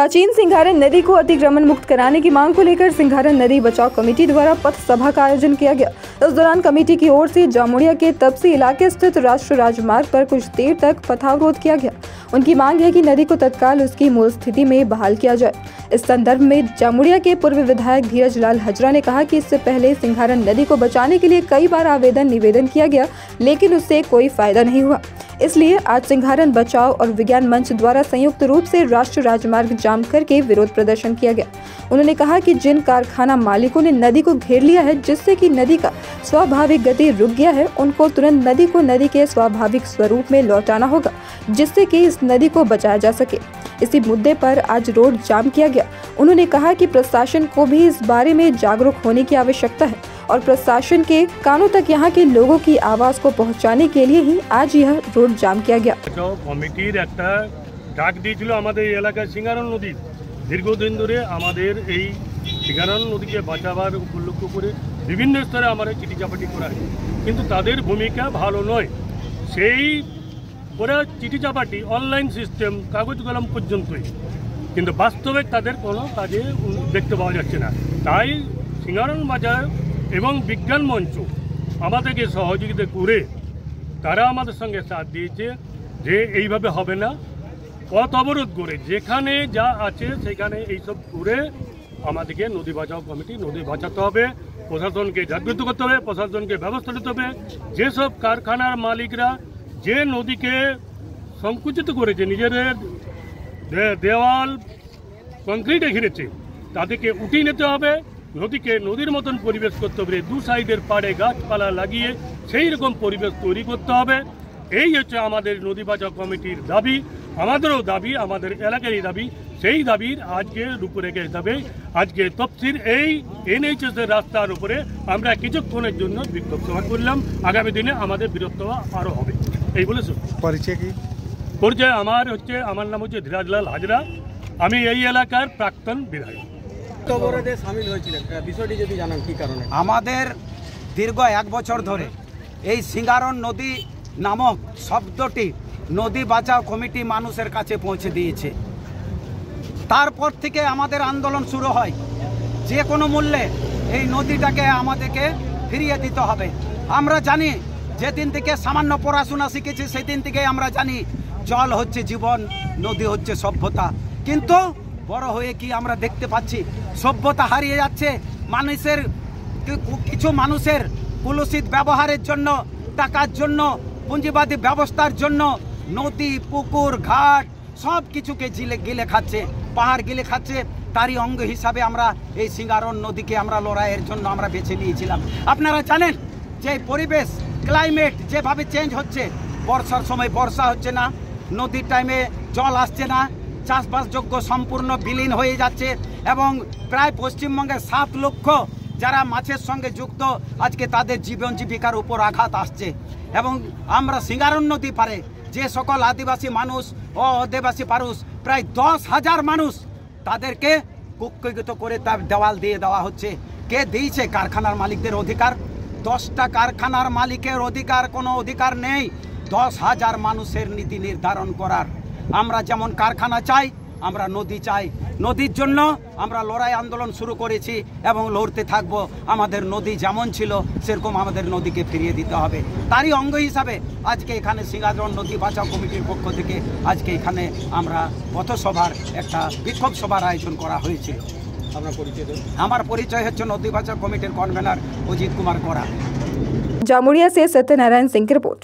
प्राचीन सिंघारन नदी को अतिक्रमण मुक्त कराने की मांग को लेकर सिंघारन नदी बचाव कमेटी द्वारा पथ सभा का आयोजन किया गया। इस दौरान कमेटी की ओर से जामुड़िया के तपसी इलाके स्थित राष्ट्रीय राजमार्ग पर कुछ देर तक पथावरोध किया गया। उनकी मांग है कि नदी को तत्काल उसकी मूल स्थिति में बहाल किया जाए। इस संदर्भ में जामुड़िया के पूर्व विधायक धीरज लाल हजरा ने कहा कि इससे पहले सिंघारन नदी को बचाने के लिए कई बार निवेदन किया गया, लेकिन उससे कोई फायदा नहीं हुआ। इसलिए आज सिंघारन बचाव और विज्ञान मंच द्वारा संयुक्त रूप से राष्ट्रीय राजमार्ग जाम करके विरोध प्रदर्शन किया गया। उन्होंने कहा कि जिन कारखाना मालिकों ने नदी को घेर लिया है, जिससे कि नदी का स्वाभाविक गति रुक गया है, उनको तुरंत नदी को नदी के स्वाभाविक स्वरूप में लौटाना होगा, जिससे कि इस नदी को बचाया जा सके। इसी मुद्दे पर आज रोड जाम किया गया। उन्होंने कहा कि प्रशासन को भी इस बारे में जागरूक होने की आवश्यकता है और प्रशासन के कानों तक यहाँ के लोगों की आवाज को पहुँचाने के लिए ही आज यह रोड जाम किया गया। कमिटीर एक डाक दिएছিল আমাদের এলাকার সিঙ্গারন নদী দীর্ঘদিন ধরে আমাদের এই সিঙ্গারন নদীকে বাঁচাবার উপলক্ষ করে বিভিন্ন স্তরে আমাদের চিঠিচাপাটি করা হয়, কিন্তু তাদের ভূমিকা ভালো নয়। সেই ওরা চিঠিচাপাটি অনলাইন সিস্টেম কাগজ কলম পর্যন্তই, কিন্তু বাস্তবে তাদের কোনো কাজে দেখতে পাওয়া যাচ্ছে না। তাই সিঙ্গারন বাজার এবং বিজ্ঞান মঞ্চ আমাদেরকে সহযোগিতা করে তারা আমাদের সঙ্গে সাথ দিয়েছে যে এইভাবে হবে না, পথ অবরোধ করে যেখানে যা আছে সেখানে এইসব করে আমাদেরকে নদী বাঁচাও কমিটি নদী বাঁচাতে হবে, প্রশাসনকে জাগ্রত করতে হবে, প্রশাসনকে ব্যবস্থা নিতে হবে। যেসব কারখানার মালিকরা যে নদীকে সংকুচিত করেছে, নিজেদের দেওয়াল কংক্রিটে ঘিরেছে, তাদেরকে উঠিয়ে নিতে হবে। নদীকে নদীর মতন পরিবেশ করতে হবে, দু সাইডের পাড়ে গাছপালা লাগিয়ে সেই রকম পরিবেশ তৈরি করতে হবে। এই হচ্ছে আমাদের নদী বাঁচাও কমিটির দাবি, আমাদেরও দাবি, আমাদের এলাকারই দাবি। সেই দাবির আজকে রূপরেখা হিসাবে আজকে তফসির এই NHS এর রাস্তার উপরে আমরা কিছুক্ষণের জন্য বিক্ষোভ সভা করলাম। আগামী দিনে আমাদের বীরত্ব আরও হবে। এই বলে পরিচয় কি? পরিচয় আমার নাম হচ্ছে ধীরাজ লাল হাজরা। আমি এই এলাকার প্রাক্তন বিধায়ক। অবরোধে শামিল হয়েছিলেন, বিষয়টি যদি জানান কি কারণে? আমাদের দীর্ঘ 1 বছর ধরে এই সিঙ্গারন নদী নামক শব্দটি নদী বাঁচাও কমিটি মানুষের কাছে পৌঁছে দিয়েছে। তারপর থেকে আমাদের আন্দোলন শুরু হয়, যে কোনো মূল্যে এই নদীটাকে আমাদেরকে ফিরিয়ে দিতে হবে। আমরা জানি, যেদিন থেকে সামান্য পড়াশোনা শিখেছি সেদিন থেকে আমরা জানি জল হচ্ছে জীবন, নদী হচ্ছে সভ্যতা। কিন্তু বড় হয়ে কি আমরা দেখতে পাচ্ছি সভ্যতা হারিয়ে যাচ্ছে। কিছু মানুষের কুলুষিত ব্যবহারের জন্য, টাকার জন্য, পুঁজিবাদী ব্যবস্থার জন্য নদী, পুকুর, ঘাট সব কিছুকে গিলে খাচ্ছে, পাহাড় গিলে খাচ্ছে। তারই অঙ্গ হিসাবে আমরা এই সিঙ্গারন নদীকে আমরা লড়াইয়ের জন্য আমরা বেছে নিয়েছিলাম। আপনারা জানেন যে পরিবেশ, ক্লাইমেট যেভাবে চেঞ্জ হচ্ছে, বর্ষার সময় বর্ষা হচ্ছে না, নদীর টাইমে জল আসছে না, চাষবাসযোগ্য সম্পূর্ণ বিলীন হয়ে যাচ্ছে এবং প্রায় পশ্চিমবঙ্গের 7 লক্ষ যারা মাছের সঙ্গে যুক্ত, আজকে তাদের জীবন জীবিকার উপর আঘাত আসছে। এবং আমরা সিঙ্গারন নদী পারে যে সকল আদিবাসী মানুষ ও আদিবাসী মানুষ, প্রায় 10,000 মানুষ, তাদেরকে কুক্ষিগত করে তার দেওয়াল দিয়ে দেওয়া হচ্ছে। কে দিয়েছে? কারখানার মালিকদের অধিকার। 10টা কারখানার মালিকের অধিকার, কোনো অধিকার নেই 10,000 মানুষের নীতি নির্ধারণ করার। আমরা যেমন কারখানা চাই, আমরা নদী চাই। নদীর জন্য আমরা লড়াই আন্দোলন শুরু করেছি এবং লড়তে থাকবো। আমাদের নদী যেমন ছিল সেরকম আমাদের নদীকে ফিরিয়ে দিতে হবে। তারই অঙ্গ হিসাবে আজকে এখানে সিঙ্গারন নদী বাঁচাও কমিটির পক্ষ থেকে আজকে এখানে আমরা পথসভার একটা বিক্ষোভ সভার আয়োজন করা হয়েছিল। আপনার পরিচয়? আমার পরিচয় হচ্ছে নদী বাঁচাও কমিটির কনভেনার অজিত কুমার করা। जामुड़िया से सत्यनारायण सिंह की रिपोर्ट।